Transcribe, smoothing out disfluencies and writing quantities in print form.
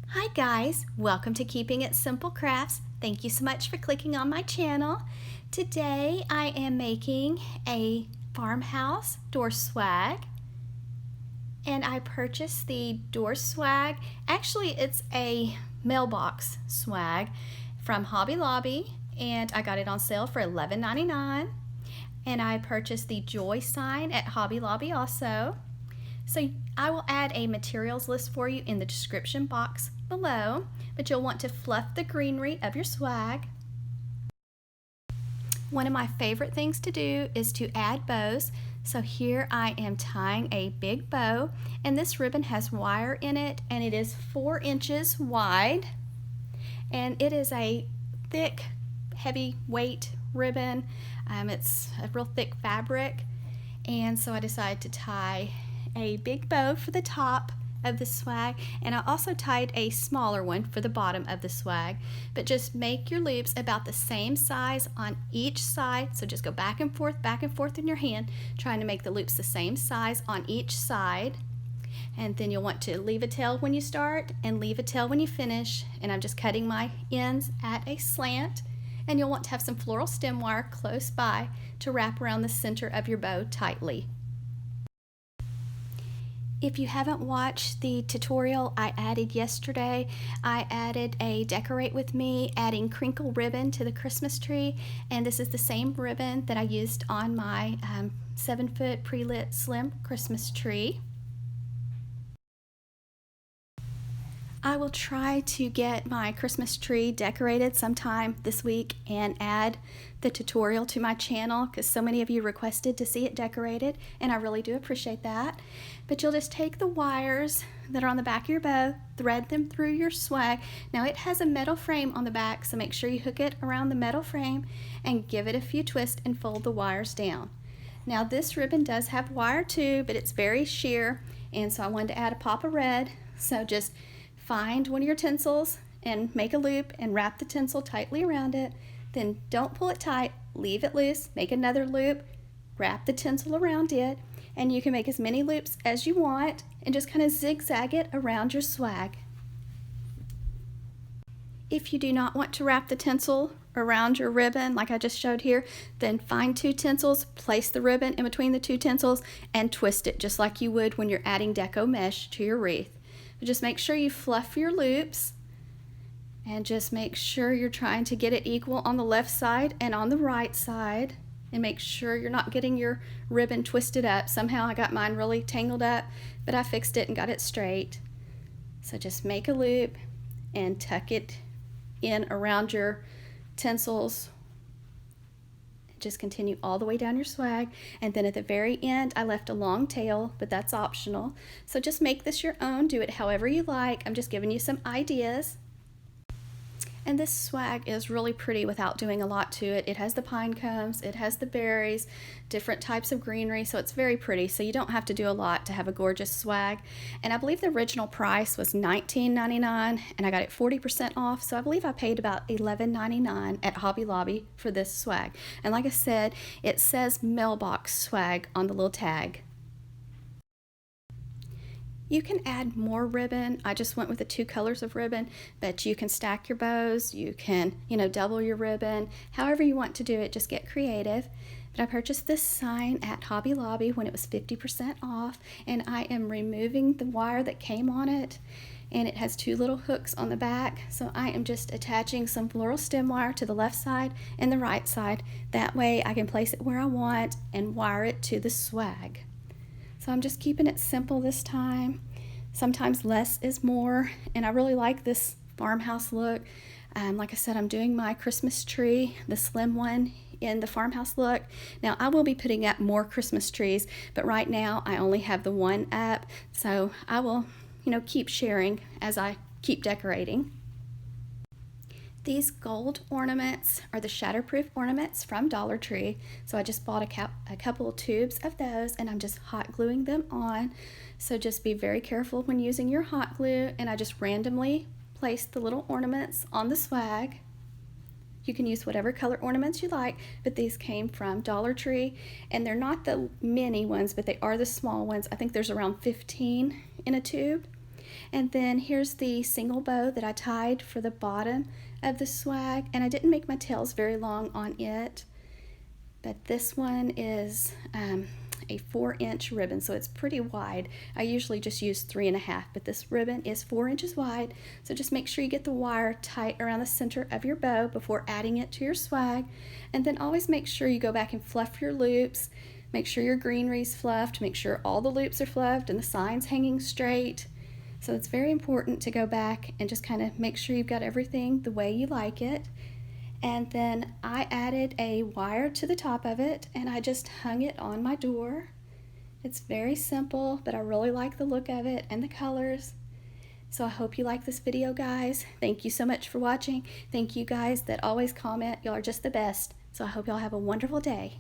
Hi guys, welcome to Keeping It Simple Crafts. Thank you so much for clicking on my channel. Today I am making a farmhouse door swag, and I purchased the door swag. Actually, it's a mailbox swag from Hobby Lobby, and I got it on sale for $11.99. And I purchased the joy sign at Hobby Lobby also. So I will add a materials list for you in the description box below, but you'll want to fluff the greenery of your swag. One of my favorite things to do is to add bows. So here I am tying a big bow, and this ribbon has wire in it, and it is 4 inches wide, and it is a thick, heavy weight ribbon. It's a real thick fabric, and so I decided to tie a big bow for the top of the swag, and I also tied a smaller one for the bottom of the swag. But just make your loops about the same size on each side, so just go back and forth in your hand, trying to make the loops the same size on each side. And then you'll want to leave a tail when you start and leave a tail when you finish, and I'm just cutting my ends at a slant. And you'll want to have some floral stem wire close by to wrap around the center of your bow tightly. If you haven't watched the tutorial I added yesterday, I added a decorate with me, adding crinkle ribbon to the Christmas tree, and this is the same ribbon that I used on my 7-foot pre-lit slim Christmas tree. I will try to get my Christmas tree decorated sometime this week and add the tutorial to my channel, because so many of you requested to see it decorated, and I really do appreciate that. But you'll just take the wires that are on the back of your bow, thread them through your swag. Now it has a metal frame on the back, so make sure you hook it around the metal frame and give it a few twists and fold the wires down. Now this ribbon does have wire too, but it's very sheer, and so I wanted to add a pop of red. So just find one of your tinsels and make a loop and wrap the tinsel tightly around it. Then don't pull it tight, leave it loose, make another loop, wrap the tinsel around it, and you can make as many loops as you want and just kind of zigzag it around your swag. If you do not want to wrap the tinsel around your ribbon like I just showed here, then find 2 tinsels, place the ribbon in between the 2 tinsels, and twist it just like you would when you're adding deco mesh to your wreath. But just make sure you fluff your loops, and just make sure you're trying to get it equal on the left side and on the right side, and make sure you're not getting your ribbon twisted up. Somehow I got mine really tangled up, but I fixed it and got it straight. So just make a loop and tuck it in around your tinsels. Just continue all the way down your swag, and then at the very end I left a long tail, but that's optional. So just make this your own, do it however you like. I'm just giving you some ideas. And this swag is really pretty without doing a lot to it. It has the pine cones, it has the berries, different types of greenery, so it's very pretty. So you don't have to do a lot to have a gorgeous swag. And I believe the original price was $19.99, and I got it 40% off, so I believe I paid about $11.99 at Hobby Lobby for this swag. And like I said, it says mailbox swag on the little tag. You can add more ribbon. I just went with the 2 colors of ribbon, but you can stack your bows, you can, double your ribbon, however you want to do it, just get creative. But I purchased this sign at Hobby Lobby when it was 50% off, and I am removing the wire that came on it, and it has 2 little hooks on the back. So I am just attaching some floral stem wire to the left side and the right side. That way I can place it where I want and wire it to the swag. So I'm just keeping it simple this time. Sometimes less is more, and I really like this farmhouse look. Like I said, I'm doing my Christmas tree, the slim one, in the farmhouse look. Now I will be putting up more Christmas trees, but right now I only have the one up, so I will, keep sharing as I keep decorating. These gold ornaments are the shatterproof ornaments from Dollar Tree. So I just bought a couple of tubes of those, and I'm just hot gluing them on. So just be very careful when using your hot glue, and I just randomly place the little ornaments on the swag. You can use whatever color ornaments you like, but these came from Dollar Tree, and they're not the mini ones, but they are the small ones. I think there's around 15 in a tube. And then here's the single bow that I tied for the bottom of the swag, and I didn't make my tails very long on it, but this one is a 4-inch ribbon, so it's pretty wide. I usually just use 3.5, but this ribbon is 4 inches wide, so just make sure you get the wire tight around the center of your bow before adding it to your swag. And then always make sure you go back and fluff your loops. Make sure your greenery's fluffed, make sure all the loops are fluffed and the sign's hanging straight. So it's very important to go back and just kind of make sure you've got everything the way you like it. And then I added a wire to the top of it, and I just hung it on my door. It's very simple, but I really like the look of it and the colors. So I hope you like this video, guys. Thank you so much for watching. Thank you guys that always comment. Y'all are just the best. So I hope y'all have a wonderful day.